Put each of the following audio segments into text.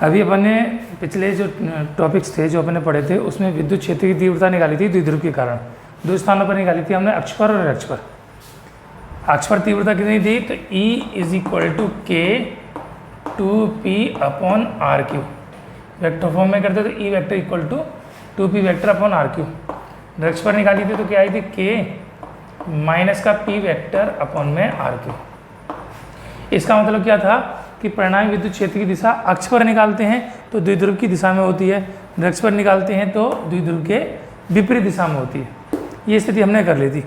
अभी अपन ने पिछले जो टॉपिक्स थे जो अपन ने पढ़े थे उसमें विद्युत क्षेत्र की तीव्रता निकाली थी द्विध्रुव के कारण। दो स्थानों पर निकाली थी हमने, अक्ष पर और अक्ष पर। अक्ष पर तीव्रता कितनी थी? तो E = K 2P upon R Q. Vector form में करते तो E vector = 2P vector upon R Q. अक्ष पर निकाली थी तो क्या आई थी? K माइनस का P वेक्टर अपॉन में आर क्यू। इसका मतलब क्या था कि परिणामी विद्युत क्षेत्र की दिशा अक्ष पर निकालते हैं तो द्विध्रुव की दिशा में होती है, अक्ष पर निकालते हैं तो द्विध्रुव के विपरीत दिशा में होती है। ये स्थिति हमने कर ली थी।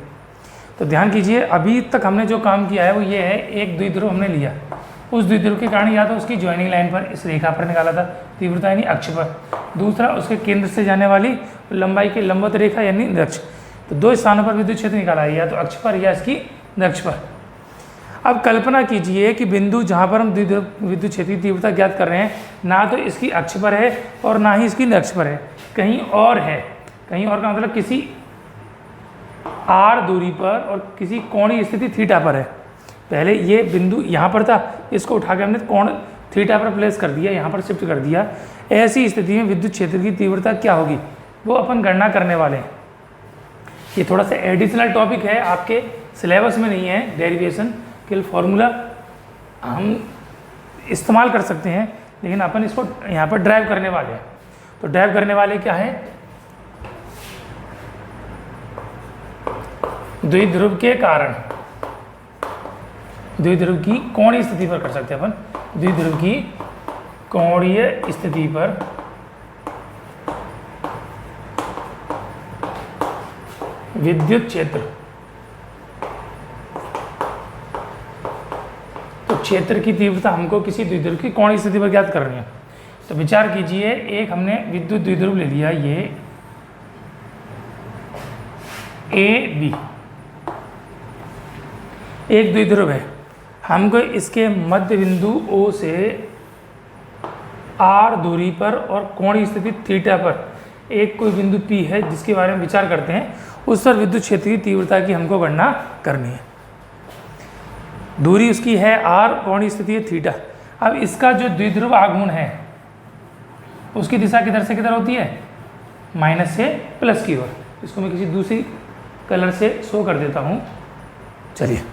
तो ध्यान कीजिए, अभी तक हमने जो काम किया है वो ये है, एक द्विध्रुव हमने लिया, उस द्विध्रुव के कारण या तो उसकी ज्वाइनिंग लाइन पर इस रेखा पर निकाला था तीव्रता यानी अक्ष पर, दूसरा उसके केंद्र से जाने वाली लंबाई की लंबवत रेखा यानी अक्ष। तो दो स्थानों पर विद्युत क्षेत्र निकाला है, या तो अक्ष पर या इसकी अक्ष पर। अब कल्पना कीजिए कि बिंदु जहाँ पर हम विद्युत क्षेत्र की तीव्रता ज्ञात कर रहे हैं ना तो इसकी अक्ष पर है और ना ही इसकी अक्ष पर है, कहीं और है। कहीं और का मतलब किसी r दूरी पर और किसी कोणीय स्थिति थीटा पर है। पहले ये बिंदु यहाँ पर था, इसको उठा के हमने कोण थीटा पर प्लेस कर दिया, यहाँ पर शिफ्ट कर दिया। ऐसी स्थिति में विद्युत क्षेत्र की तीव्रता क्या होगी वो अपन गणना करने वाले हैं। ये थोड़ा सा एडिशनल टॉपिक है, आपके सिलेबस में नहीं है, डेरिवेशन के फॉर्मूला हम इस्तेमाल कर सकते हैं, लेकिन अपन इसको यहाँ पर ड्राइव करने वाले हैं। तो ड्राइव करने वाले क्या है? द्विध्रुव के कारण, द्विध्रुव की कोणीय स्थिति पर कर सकते हैं अपन, द्विध्रुव की कोणीय स्थिति पर विद्युत क्षेत्र। तो क्षेत्र की तीव्रता हमको किसी द्विध्रुव की कोणीय स्थिति पर ज्ञात करनी है। तो विचार कीजिए, एक हमने विद्युत द्विध्रुव ले लिया, ये AB एक द्विध्रुव है। हमको इसके मध्य बिंदु O से R दूरी पर और कोणीय स्थिति थीटा पर एक कोई बिंदु P है जिसके बारे में विचार करते हैं, उस पर विद्युत क्षेत्र की तीव्रता की हमको गणना करनी है। दूरी उसकी है R, कोणीय स्थिति है थीटा। अब इसका जो द्विध्रुव आघूर्ण है उसकी दिशा किधर से किधर होती है? माइनस से प्लस की ओर। इसको मैं किसी दूसरी कलर से शो कर देता हूँ। चलिए,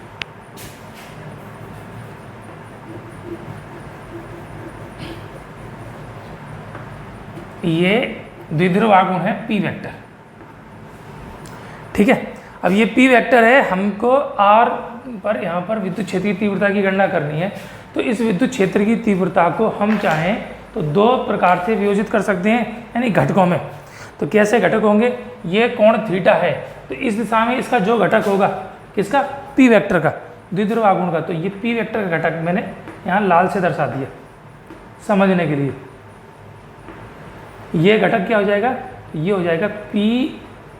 ये द्विध्रुव आघूर्ण है P वेक्टर, ठीक है। अब ये P वेक्टर है, हमको R पर यहाँ पर विद्युत क्षेत्र की तीव्रता की गणना करनी है। तो इस विद्युत क्षेत्र की तीव्रता को हम चाहें तो दो प्रकार से वियोजित कर सकते हैं, यानी घटकों में। तो कैसे घटक होंगे? ये कोण थीटा है तो इस दिशा में इसका जो घटक होगा, किसका? P वेक्टर का, द्विध्रुव आघूर्ण का। तो ये P वेक्टर का घटक मैंने यहाँ लाल से दर्शा दिया समझने के लिए। ये घटक क्या हो जाएगा? ये हो जाएगा P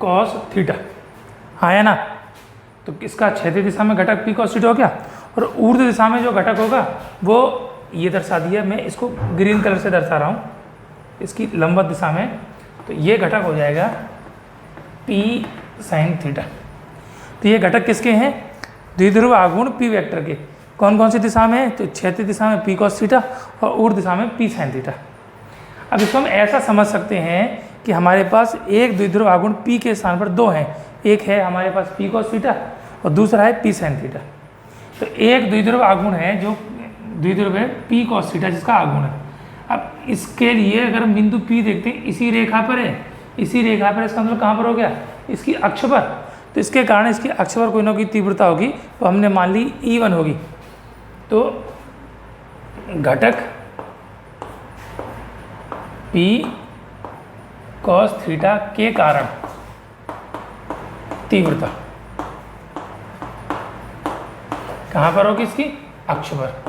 cos थीटा, आया ना। तो इसका क्षैतिज दिशा में घटक P cos थीटा हो गया, और ऊर्ध्व दिशा में जो घटक होगा वो ये दर्शा दिया, मैं इसको ग्रीन कलर से दर्शा रहा हूँ, इसकी लंबवत दिशा में। तो ये घटक हो जाएगा P sin थीटा। तो ये घटक किसके हैं? द्विध्रुव आघूर्ण P वेक्टर के। कौन कौन सी दिशा में? तो क्षैतिज दिशा में P cos थीटा और ऊर्ध्व दिशा में P sin थीटा। अब इसको हम ऐसा समझ सकते हैं कि हमारे पास एक द्विध्रुव आघूर्ण P के स्थान पर दो हैं, एक है हमारे पास P cos थीटा और दूसरा है P sin थीटा। तो एक द्विध्रुव आघूर्ण है जो द्विध्रुव है P cos थीटा जिसका आघूर्ण है। अब इसके लिए अगर हम बिंदु P देखते हैं, इसी रेखा पर है, इसी रेखा पर, इसका मतलब कहाँ पर हो गया? इसकी अक्ष पर। तो इसके कारण इसकी अक्ष पर कोई ना कोई तीव्रता होगी, तो हमने मान ली E1 होगी। तो घटक P cos थीटा के कारण तीव्रता कहाँ पर होगी? इसकी अक्ष पर।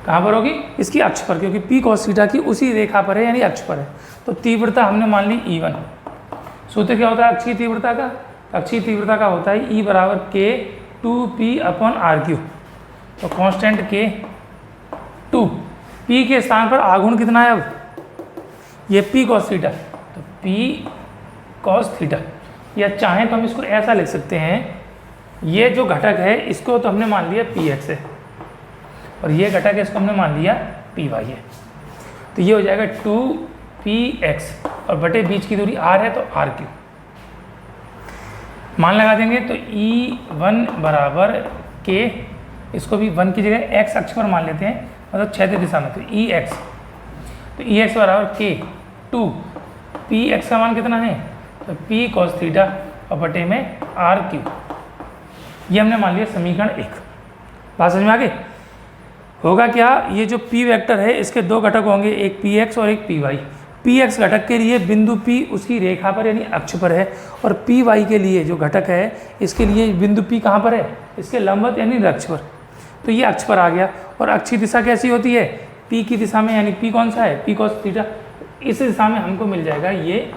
कहाँ पर होगी? इसकी अक्ष पर, क्योंकि P cos थीटा की उसी रेखा पर है, यानी अक्ष पर है। तो तीव्रता हमने मान ली E1। सूत्र क्या होता है अक्षीय तीव्रता का? अक्षीय तीव्रता का होता है E = K 2P upon R Q. तो कांस्टेंट K 2, P के स्थान पर आघूर्ण कितना है? अब ये P cos थीटा, तो P cos थीटा, या चाहें तो हम इसको ऐसा लिख सकते हैं ये जो घटक है इसको तो हमने मान लिया पी एक्स है, और ये घटक है इसको हमने मान लिया पी वाई है। तो ये हो जाएगा 2px और बटे बीच की दूरी r है तो r क्यू। मान लगा देंगे तो E1 बराबर k, इसको भी 1 की जगह x अक्ष पर मान लेते हैं, मतलब क्षैतिज दिशा में, तो Ex, तो Ex बराबर k 2 px का मान कितना है, तो p cos थीटा और बटे में r क्यू। ये हमने मान लिया समीकरण 1। बात समझ में आ गई। होगा क्या, ये जो p वेक्टर है इसके दो घटक होंगे, एक px और एक py। px घटक के लिए बिंदु p उसकी रेखा पर यानी अक्ष पर है, और py के लिए जो घटक है इसके लिए बिंदु p कहाँ पर है, इसके लंबवत यानी अक्ष पर। तो ये अक्ष पर आ गया, और अक्ष की दिशा कैसी होती है, p की दिशा में, यानी p कौन सा है, p cos थीटा। इस दिशा में हमको मिल जाएगा ये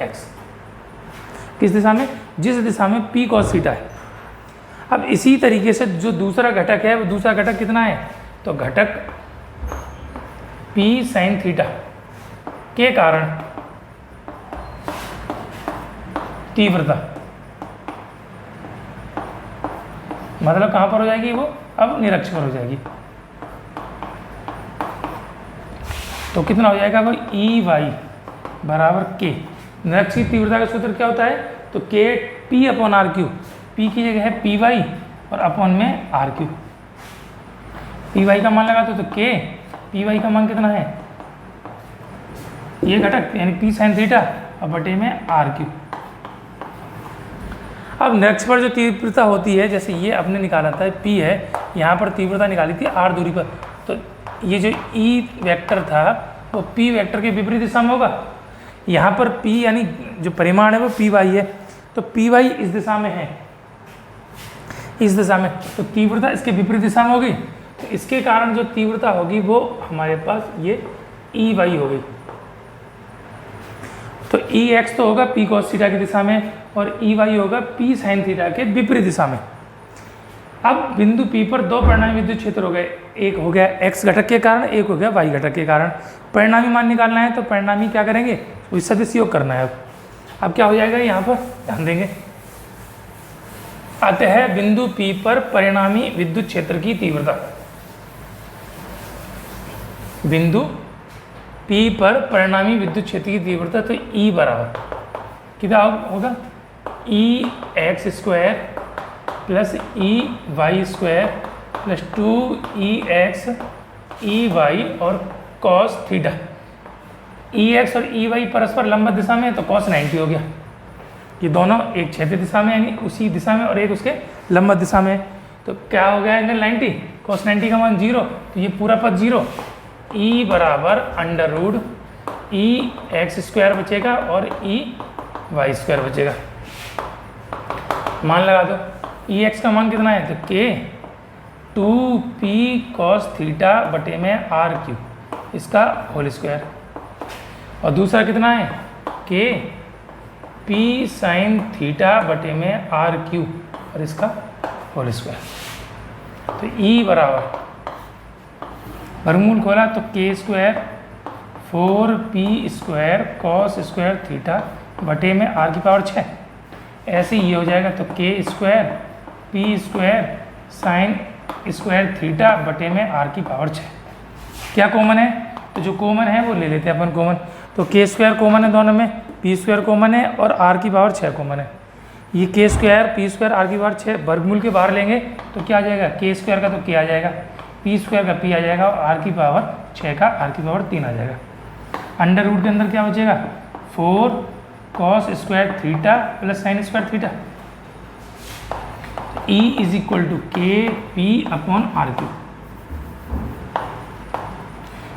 Ex। किस दिशा में, जिस दिशा में p cos थीटा है। अब इसी तरीके से जो दूसरा घटक है, वो दूसरा घटक कितना है, तो घटक p sin थीटा के कारण तीव्रता, मतलब कहाँ पर हो जाएगी वो, अब निरक्ष पर हो जाएगी। तो कितना हो जाएगा वो, Ey बराबर k। निरक्ष की तीव्रता का सूत्र क्या होता है, तो k p upon R Q, p की जगह है py और अपॉन में आर क्यू। py का मान लगा तो k, py का मान कितना है, ये घटक यानी p sin थीटा और बटे में आर क्यू। अब निरक्ष पर जो तीव्रता होती है, जैसे ये अपने निकाला था p है, यहाँ पर तीव्रता निकाली थी r दूरी पर, तो ये जो e वेक्टर था वो p वेक्टर के विपरीत दिशा में होगा। यहाँ पर p यानी जो परिमाण है वो py है, तो py इस दिशा में है, इस दिशा में, तो तीव्रता इसके विपरीत दिशा में होगी। तो इसके कारण जो तीव्रता होगी वो हमारे पास ये Ey हो गई। तो Ex तो होगा p cos थीटा की दिशा में, और Ey होगा p sin थीटा के विपरीत दिशा में। अब बिंदु P पर दो परिणामी विद्युत क्षेत्र हो गए, एक हो गया x घटक के कारण, एक हो गया y घटक के कारण। परिणामी मान निकालना है तो परिणामी क्या करेंगे, वही सदिश योग करना है। अब क्या हो जाएगा, यहाँ पर ध्यान देंगे, अतः बिंदु P पर परिणामी विद्युत क्षेत्र की तीव्रता, बिंदु P पर परिणामी विद्युत क्षेत्र की तीव्रता, तो E बराबर कितना होगा, Ex square plus Ey square plus 2Ex Ey और cos थीटा। Ex और Ey परस्पर लंबवत दिशा में, तो cos 90 हो गया। ये दोनों एक क्षैतिज दिशा में यानी उसी दिशा में, और एक उसके लंबवत दिशा में, तो क्या हो गया एंगल 90, cos 90 का मान 0, तो ये पूरा पद 0। E बराबर अंडर रूट Ex स्क्वायर बचेगा और Ey स्क्वायर बचेगा। मान लगा दो, Ex का मान कितना है, तो k 2p cos थीटा बटे में आर क्यू, इसका होल स्क्वायर, और दूसरा कितना है, k p sin थीटा बटे में आर क्यू और इसका होल स्क्वायर। तो E बराबर वर्गमूल खोला तो k square 4p square cos square theta बटे में r की पावर 6, ऐसे ही हो जाएगा। तो k square p square sine square theta बटे में r की पावर 6। क्या कॉमन है, तो जो कॉमन है वो ले लेते हैं अपन कॉमन। तो k स्क्वायर कॉमन है दोनों में, p स्क्वायर कॉमन है और r की पावर 6 कॉमन है। ये k square p square r की पावर 6 वर्गमूल के बाहर लेंगे तो क्या आ जाएगा, k स्क्वायर का तो k आ जाएगा, p स्क्वायर का p आ जाएगा और r की पावर 6 का r की पावर 3 आ जाएगा। अंडर रूट के अंदर क्या बचेगा, 4 cos square theta plus sine square theta. E is equal to K P upon R Q,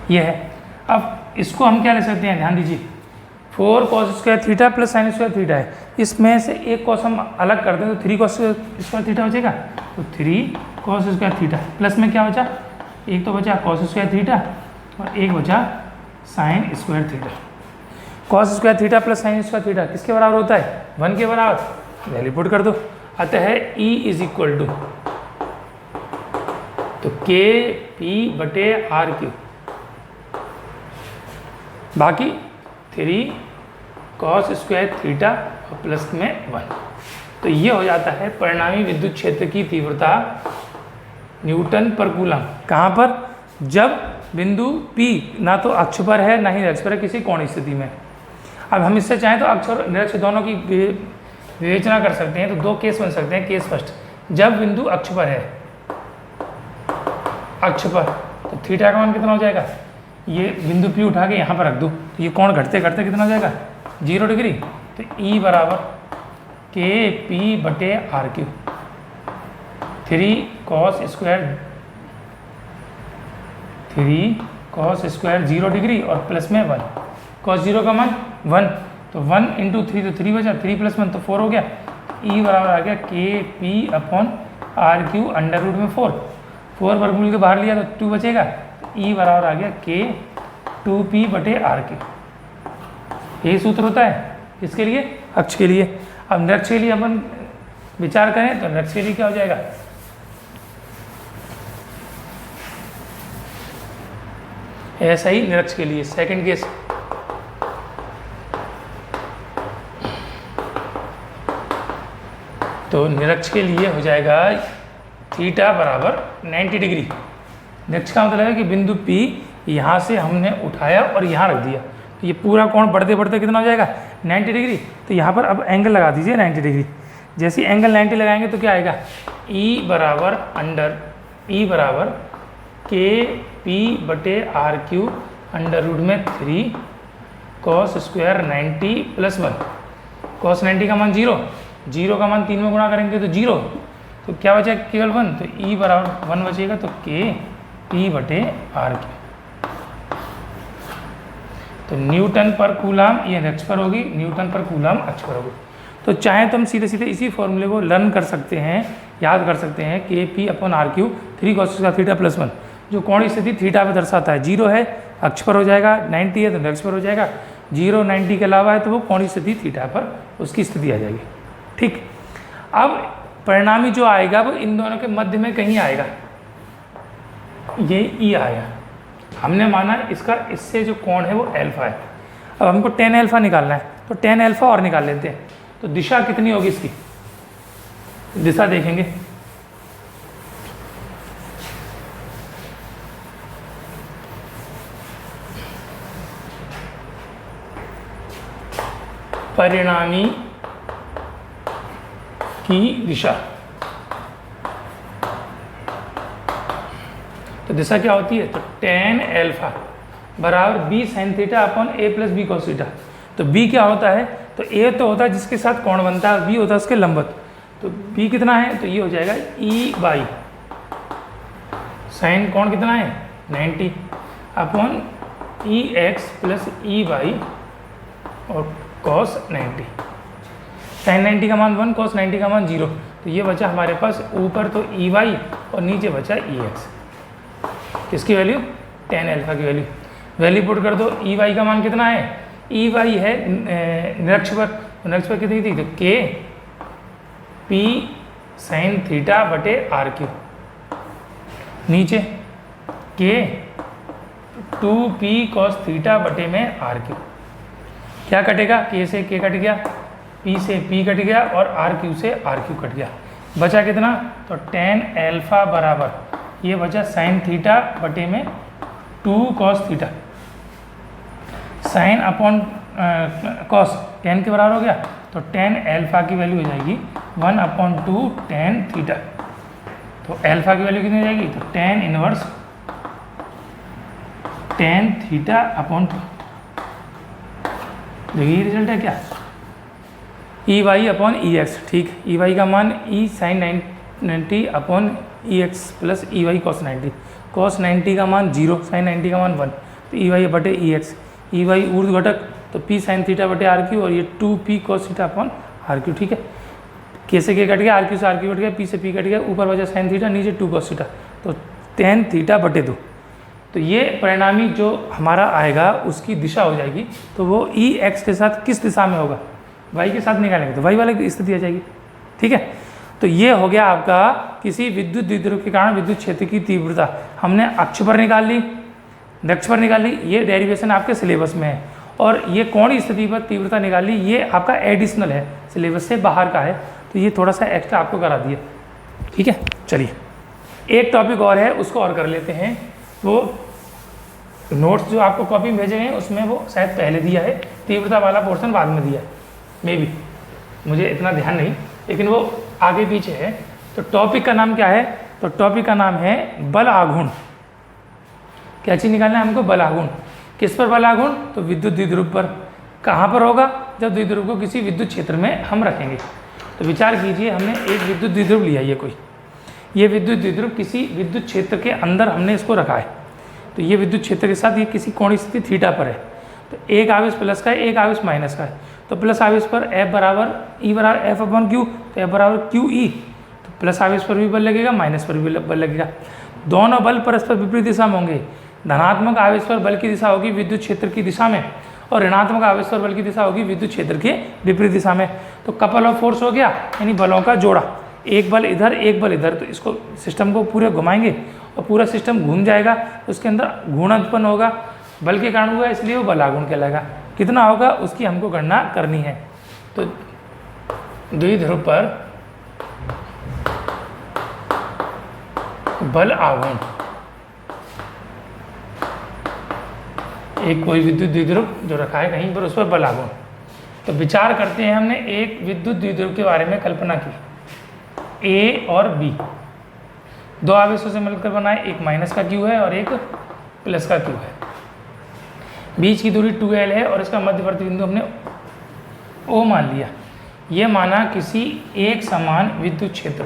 ये है। अब इसको हम क्या ले सकते हैं, ध्यान दीजिए, 4 cos square theta plus sine square theta है, इसमें से एक cos हम अलग कर दें तो 3 cos स्क्वायर थीटा बचेगा, तो 3 cos स्क्वायर थीटा प्लस में क्या बचा, एक तो बचा cos स्क्वायर थीटा और एक बचा sign square theta. cos square theta plus sine square theta किसके बराबर होता है, 1 के बराबर, वैल्यू पुट कर दो। अतः E इज इक्वल टू तो के पी बटे आर क्यू, बाकी 3 cos स्क्वायर थीटा और प्लस में 1। तो ये हो जाता है परिणामी विद्युत क्षेत्र की तीव्रता न्यूटन पर कूलम। कहाँ पर? जब बिंदु P ना तो अक्ष पर है ना ही निरक्ष पर है, किसी कोणीय स्थिति में। अब हम इससे चाहें तो अक्ष और निरक्ष दोनों की विवेचना कर सकते हैं। तो दो केस बन सकते हैं। केस फर्स्ट, जब बिंदु अक्ष पर है, अक्ष पर, तो थीटा का मान कितना हो जाएगा? ये बिंदु P उठा के यहाँ पर रख दूँ तो ये कोण घटते घटते कितना हो जाएगा? 0 डिग्री। तो E बराबर KP/RQ 3 cos स्क्वायर 0 डिग्री और प्लस में 1, cos 0 का मान 1, तो 1 × 3 तो 3 बचा, 3 + 1 तो 4 हो गया। E बराबर आ गया KP/RQ अंडर रूट में 4 वर्गमूल के बाहर लिया तो 2 बचेगा। E बराबर आ गया K2P/RQ। यही सूत्र होता है किसके लिए? अक्ष के लिए। अब निरक्ष के लिए अपन विचार करें तो निरक्ष के लिए क्या हो जाएगा? ऐसा ही निरक्ष के लिए सेकंड केस, तो निरक्ष के लिए हो जाएगा थीटा बराबर 90 डिग्री। निरक्ष का मतलब है कि बिंदु P यहाँ से हमने उठाया और यहाँ रख दिया, तो ये पूरा कोण बढ़ते बढ़ते कितना हो जाएगा? 90 डिग्री। तो यहाँ पर अब एंगल लगा दीजिए 90 डिग्री। जैसे ही एंगल 90 लगाएंगे तो क्या आएगा? E बराबर KP/RQ अंडर रूट में 3 cos स्क्वायर 90 + 1। cos 90 का मान 0, 0 का मान 3 में गुणा करेंगे तो 0, तो क्या बचा? केवल 1, तो E बराबर 1 बचेगा, तो KP/RQ। तो न्यूटन पर कूलम ये निरक्ष पर होगी, न्यूटन पर कूलम अक्ष पर होगी। तो चाहे तो हम सीधे सीधे इसी फॉर्मूले को लर्न कर सकते हैं, याद कर सकते हैं। KP/RQ 3 cos थीटा + 1, जो कोणीय स्थिति थीटा पे दर्शाता है। 0 है अक्ष पर हो जाएगा, 90 है तो निरक्ष पर हो जाएगा, 0 90 के अलावा है तो वो कोणीय स्थिति थीटा पर उसकी स्थिति आ जाएगी। ठीक, अब परिणामी जो आएगा वो इन दोनों के मध्य में कहीं आएगा, ये E आया। हमने माना इसका इससे जो कोण है वो अल्फा है। अब हमको tan अल्फा निकालना है, तो tan अल्फा और निकाल लेते हैं। तो दिशा कितनी होगी इसकी? दिशा देखेंगे, परिणामी की दिशा, तो दिशा क्या होती है? तो tan अल्फा बराबर B sin θ upon A + B cos θ। तो B क्या होता है? तो A तो होता है जिसके साथ कोण बनता है, B होता है उसके लंबवत। तो B कितना है? तो ये हो जाएगा E/, साइन कोण कितना है? 90 अपॉन EX + E/, और cos 90। sin 90 का मान 1, cos 90 का मान 0। तो ये बचा हमारे पास ऊपर तो EY और नीचे बचा EX। किसकी वैल्यू? tan अल्फा की वैल्यू पुट कर दो। EY का मान कितना है? EY है निरक्ष पर, निरक्ष पर कितनी थी? तो KP sin θ/RQ, नीचे K2P cos θ/RQ। क्या कटेगा? K से K कट गया, P से P कट गया और RQ से RQ कट गया। बचा कितना? तो tan अल्फा बराबर ये बचा sin θ/2 cos θ। Sine upon cos tan के बराबर हो गया, तो tan अल्फा की वैल्यू हो जाएगी 1/2 tan θ। तो अल्फा की वैल्यू कितनी हो जाएगी? तो tan इनवर्स tan θ/2। देखिए ये रिजल्ट है क्या? EY/EX। ठीक, EY का मान E sin 90 upon EX + EY cos 90। cos 90 का मान 0, sin 90 का मान 1, तो EY/EX। EY ऊर्ध्व घटक तो P sin θ/RQ और ये 2P cos θ/RQ। ठीक है, K से K कट गया, RQ से RQ कट गया, P से P कट गया, ऊपर बचा sin θ, नीचे 2 cos θ, तो tan θ/2। तो ये परिणामी जो हमारा आएगा उसकी दिशा हो जाएगी। तो वो EX के साथ किस दिशा में होगा? Y के साथ निकालेंगे तो Y वाले की स्थिति आ जाएगी। ठीक है, तो ये हो गया आपका किसी विद्युत द्विध्रुव के कारण विद्युत क्षेत्र की तीव्रता। हमने अक्ष पर निकाल ली, निरक्ष पर निकाल ली, ये डेरिवेशन आपके सिलेबस में है। और ये कोणीय स्थिति पर तीव्रता निकाल ली, ये आपका एडिशनल है, सिलेबस से बाहर का है। तो ये थोड़ा सा एक्स्ट्रा आपको करा दिया, ठीक है। चलिए एक टॉपिक और है, उसको और कर लेते हैं। वो नोट्स जो आपको कॉपी में भेजे हैं उसमें वो शायद पहले दिया है, तीव्रता वाला पोर्शन बाद में दिया है, मे बी, मुझे इतना ध्यान नहीं, लेकिन वो आगे पीछे है। तो टॉपिक का नाम क्या है? तो टॉपिक का नाम है बल आघूर्ण। क्या चीज़ निकालना है हमको? बल आघूर्ण। किस पर बल आघूर्ण? तो विद्युत द्विध्रुव पर। कहाँ पर होगा? जब द्विध्रुव को किसी विद्युत क्षेत्र में हम रखेंगे। तो विचार कीजिए, हमने एक विद्युत द्विध्रुव लिया, ये कोई, ये विद्युत द्विध्रुव किसी विद्युत क्षेत्र के अंदर हमने इसको रखा है। तो ये विद्युत क्षेत्र के साथ ये किसी कोणीय स्थिति थीटा पर है। तो एक आवेश प्लस का है, एक आवेश माइनस का है। तो प्लस आवेश पर F बराबर E बराबर F अपॉन Q, तो F बराबर QE। तो प्लस आवेश पर भी बल लगेगा, माइनस पर भी बल लगेगा। दोनों बल परस्पर विपरीत दिशा में होंगे। धनात्मक आवेश पर बल की दिशा होगी विद्युत क्षेत्र की दिशा में, और ऋणात्मक आवेश पर बल की दिशा होगी विद्युत क्षेत्र के विपरीत दिशा में। तो कपल ऑफ फोर्स हो गया, यानी बलों का जोड़ा। एक बल इधर, एक बल इधर। तो इसको सिस्टम को पूरे घुमाएंगे और पूरा सिस्टम घूम जाएगा, उसके अंदर घूर्णन उत्पन्न होगा, बल के कारण हुआ, इसलिए वो बल आघूर्ण कहलाएगा। कितना होगा उसकी हमको गणना करनी है। तो द्विध्रुव पर बल आघूर्ण, एक कोई विद्युत द्विध्रुव जो रखा है कहीं पर, उस पर बल आघूर्ण। तो विचार करते हैं, हमने एक विद्युत द्विध्रुव के बारे में कल्पना की, ए और बी, दो आवेशों से मिलकर बनाए, एक माइनस का क्यू है और एक प्लस का क्यू है। बीच की दूरी 2L है और इसका मध्यवर्ती बिंदु हमने O मान लिया। ये माना किसी एक समान विद्युत क्षेत्र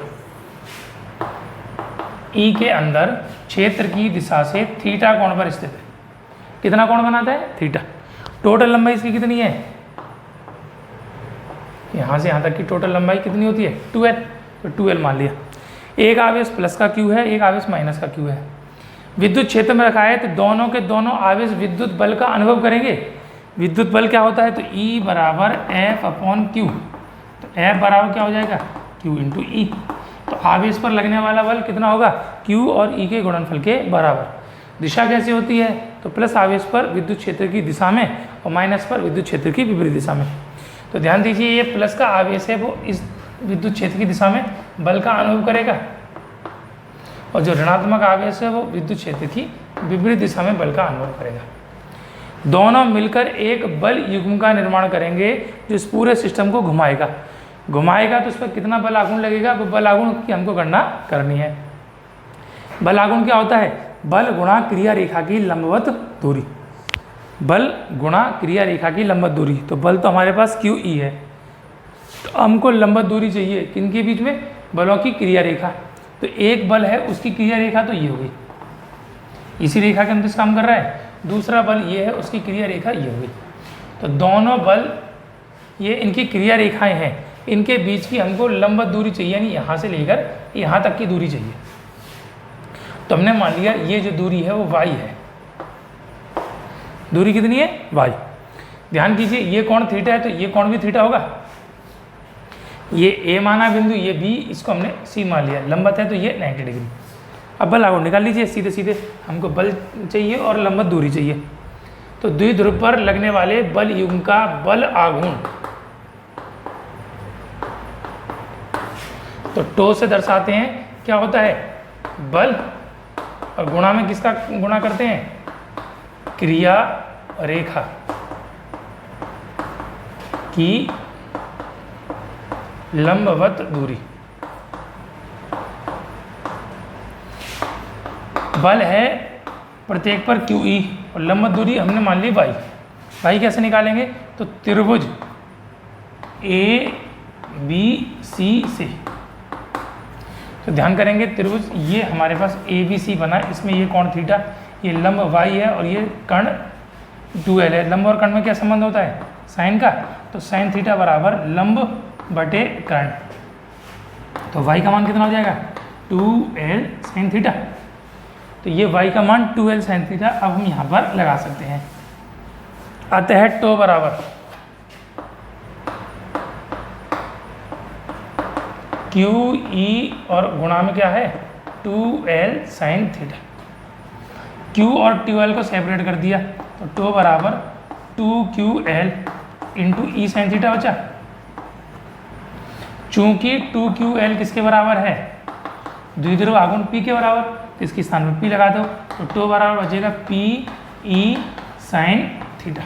E के अंदर क्षेत्र की दिशा से थीटा कोण पर स्थित है। कितना कोण बनाता है? थीटा। टोटल लंबाई इसकी कितनी है? यहाँ से यहाँ तक की टोटल लंबाई कितनी होती है? 2L। तो 2L मान लिया। एक आवेश प्लस का क्यू है, एक आवेश माइनस का क्यू है। विद्युत क्षेत्र में रखा है तो दोनों के दोनों आवेश विद्युत बल का अनुभव करेंगे। विद्युत बल क्या होता है? तो E बराबर F अपॉन Q। तो F बराबर क्या हो जाएगा? Q into E। तो आवेश पर लगने वाला बल कितना होगा? Q और E के गुणनफल के बराबर। दिशा कैसी होती है? तो प्लस आवेश पर विद्युत क्षेत्र की दिशा में और माइनस पर विद्युत क्षेत्र की विपरीत दिशा में। तो ध्यान दीजिए, ये प्लस का आवेश है, वो इस विद्युत क्षेत्र की दिशा में बल का अनुभव करेगा, और जो ऋणात्मक आवेश है वो विद्युत क्षेत्र की विपरीत दिशा में बल का अनुभव करेगा। दोनों मिलकर एक बल युग्म का निर्माण करेंगे जो इस पूरे सिस्टम को घुमाएगा। तो उस पर कितना बल आघूर्ण लगेगा? वो बल आघूर्ण की हमको गणना करनी है। बल आघूर्ण क्या होता है? बल गुणा क्रिया रेखा की लंबवत दूरी। बल गुणा क्रिया रेखा की लंबवत दूरी। तो बल तो हमारे पास QE है, तो हमको लंबवत दूरी चाहिए किनके बीच में? बलों की क्रिया रेखा। तो एक बल है, उसकी क्रिया रेखा तो ये होगी, इसी रेखा के अंदर काम कर रहा है। दूसरा बल ये है, उसकी क्रिया रेखा ये होगी। तो दोनों बल ये इनकी क्रिया रेखाएं हैं, इनके बीच की हमको लंबवत दूरी चाहिए, यानी यहाँ से लेकर यहाँ तक की दूरी चाहिए। तो हमने मान लिया ये जो दूरी है वो y है। दूरी कितनी है? y। ध्यान कीजिए, ये कोण थीटा है तो ये कोण भी थीटा होगा। ये A माना बिंदु, ये B, इसको हमने C मान लिया। लंबवत है तो ये 90 डिग्री। अब बल आघूर्ण निकाल लीजिए सीधे सीधे। हमको बल चाहिए और लंबवत दूरी चाहिए। तो द्विध्रुव पर लगने वाले बल युग्म का बल आघूर्ण, तो टो से दर्शाते हैं। क्या होता है? बल, और गुणा में किसका गुणा करते हैं? क्रिया रेखा की लंबवत दूरी। बल है प्रत्येक पर QE और लंबवत दूरी हमने मान ली y। y कैसे निकालेंगे? तो त्रिभुज ABC से। तो ध्यान करेंगे, त्रिभुज ये हमारे पास ABC बना, इसमें ये कोण थीटा, ये लंब y है और ये कर्ण 2L है। लंब और कर्ण में क्या संबंध होता है? साइन का। तो साइन थीटा बराबर लंब बटे कर्ण। तो y का मान कितना हो जाएगा? 2L sign theta. तो ये y का मान 2L साइन थीटा अब हम यहाँ पर लगा सकते हैं। अतः टो बराबर QE और गुणा में क्या है? 2L sine theta. Q और 2L को सेपरेट कर दिया, तो टो बराबर 2QL into E sine theta बचा। चूंकि 2QL किसके बराबर है, द्विध्रुव आघूर्ण P के बराबर, तो इसके स्थान में P लगा दो, तो टो बराबर बचेगा PE sin थीटा।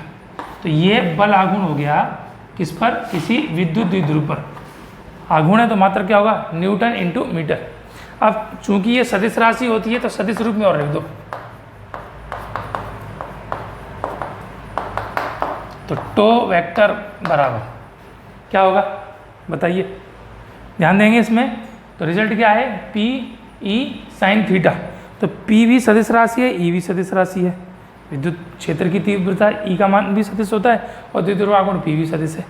तो ये बल आघूर्ण हो गया किस पर, किसी विद्युत द्विध्रुव पर। आघूर्ण है तो मात्रा क्या होगा, न्यूटन इंटू मीटर। अब चूंकि ये सदिश राशि होती है तो सदिश रूप में और लिख दो, तो टो वेक्टर बराबर क्या होगा बताइए, ध्यान देंगे इसमें। तो रिजल्ट क्या है, पी ई साइन थीटा। तो P भी सदिश राशि है, E भी सदिश राशि है, विद्युत क्षेत्र की तीव्रता E का मान भी सदिश होता है और द्विध्रुव आघूर्ण P भी सदिश है,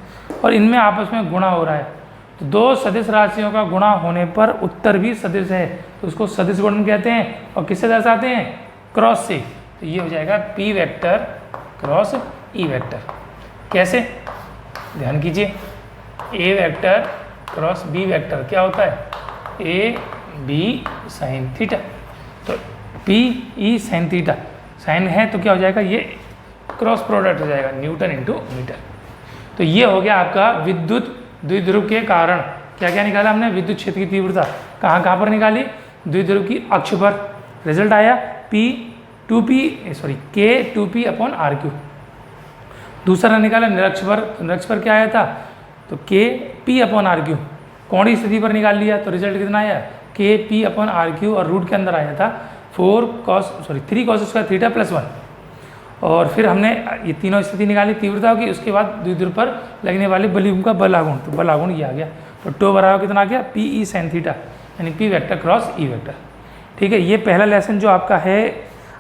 और इनमें आपस में गुणा हो रहा है। तो दो सदिश राशियों का गुणा होने पर उत्तर भी सदिश है, तो उसको सदिश गुणन कहते हैं। और किससे दर्शाते हैं, क्रॉस से। तो ये हो जाएगा P vector cross E vector. कैसे, ध्यान कीजिए, A vector cross B vector क्या होता है, A B साइन थीटा। तो P E sine theta, sine है तो क्या हो जाएगा, ये क्रॉस प्रोडक्ट हो जाएगा, न्यूटन इंटू मीटर। तो ये हो गया आपका विद्युत द्विध्रुव के कारण क्या क्या निकाला हमने, विद्युत क्षेत्र की तीव्रता कहाँ कहाँ पर निकाली, द्विध्रुव की अक्ष पर। रिजल्ट आया K 2P अपॉन RQ। दूसरा निकाला निरक्ष पर, तो निरक्ष पर क्या आया था, तो KP अपॉन RQ, कोणीय स्थिति पर निकाल लिया। तो रिजल्ट कितना आया, KP अपॉन RQ, और रूट के अंदर आया था 3 cos स्क्वायर थीटा प्लस 1। और फिर हमने ये तीनों स्थिति निकाली तीव्रता की, उसके बाद द्विध्रुव पर लगने वाले बलयुग्म का बल आघूर्ण, तो बल आघूर्ण ये आ गया। तो टो बराबर कितना आ गया, PE साइन थीटा, यानी P vector cross E vector. ठीक है, ये पहला लेसन जो आपका है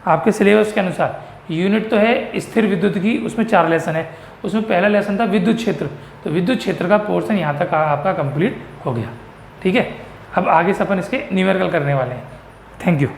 आपके सिलेबस के अनुसार, यूनिट तो है स्थिर विद्युत की, उसमें 4 लेसन है। उसमें पहला लेसन था विद्युत क्षेत्र, तो विद्युत क्षेत्र का पोर्शन यहाँ तक आपका कंप्लीट हो गया। ठीक है, अब आगे से अपन इसके न्यूमेरिकल करने वाले हैं। Thank you.